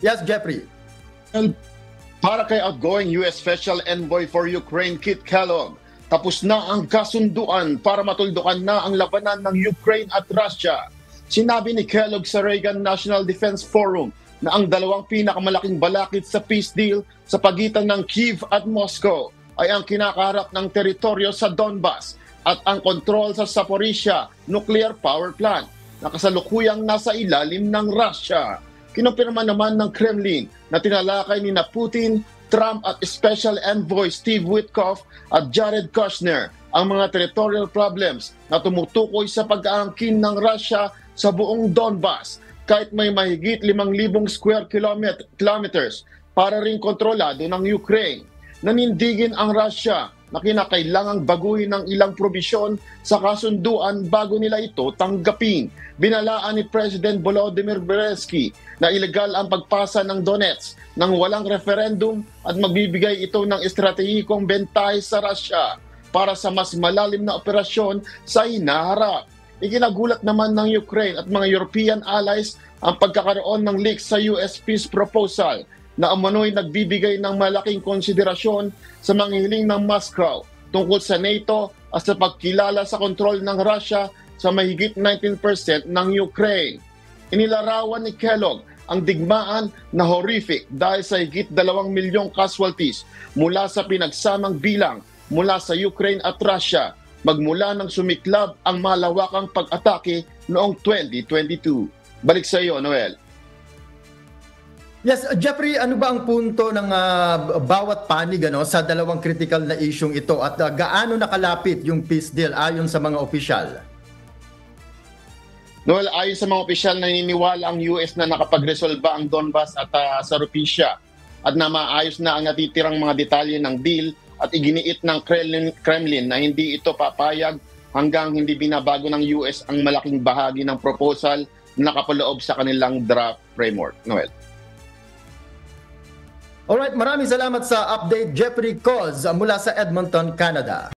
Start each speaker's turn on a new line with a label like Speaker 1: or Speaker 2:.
Speaker 1: Yes, Jeffrey.
Speaker 2: Well, para kay outgoing US Special Envoy for Ukraine Kit Kellogg, tapos na ang kasunduan para matuldukan na ang labanan ng Ukraine at Russia. Sinabi ni Kellogg sa Reagan National Defense Forum na ang dalawang pinakamalaking balakid sa peace deal sa pagitan ng Kyiv at Moscow ay ang kinakaharap ng teritoryo sa Donbas at ang kontrol sa Zaporizhia Nuclear Power Plant na kasalukuyang nasa ilalim ng Russia. Kinumpirma naman ng Kremlin na tinalakay ni Putin, Trump at Special Envoy Steve Witkoff at Jared Kushner ang mga territorial problems na tumutukoy sa pag-aangkin ng Russia sa buong Donbas kahit may mahigit 5,000 square kilometers para ring kontrolado ng Ukraine. Nanindigin ang Russia na kinakailangang baguhin ng ilang probisyon sa kasunduan bago nila ito tanggapin. Binalaan ni President Volodymyr Zelensky na ilegal ang pagpasa ng Donetsk nang walang referendum at magbibigay ito ng estratehikong bentahe sa Russia para sa mas malalim na operasyon sa hinaharap. Ikinagulat naman ng Ukraine at mga European allies ang pagkakaroon ng leak sa US peace proposal na umano'y nagbibigay ng malaking konsiderasyon sa mga hiling ng Moscow tungkol sa NATO at sa pagkilala sa kontrol ng Russia sa mahigit 19% ng Ukraine. Inilarawan ni Kellogg ang digmaan na horrific dahil sa higit 2 milyong casualties mula sa pinagsamang bilang mula sa Ukraine at Russia magmula nang sumiklab ang malawakang pag-atake noong 2022. Balik sa iyo, Noel.
Speaker 1: Yes, Jeffrey, ano ba ang punto ng bawat panig sa dalawang critical na isyong ito at gaano nakalapit yung peace deal ayon sa mga opisyal?
Speaker 2: Noel, ayon sa mga opisyal, naniniwala ang US na nakapagresolba ang Donbas at Zaporizhia at na maayos na ang natitirang mga detalye ng deal at iginiit ng Kremlin na hindi ito papayag hanggang hindi binabago ng US ang malaking bahagi ng proposal na nakapaloob sa kanilang draft framework. Noel.
Speaker 1: Alright, maraming salamat sa update, Jeffrey Coz mula sa Edmonton, Canada.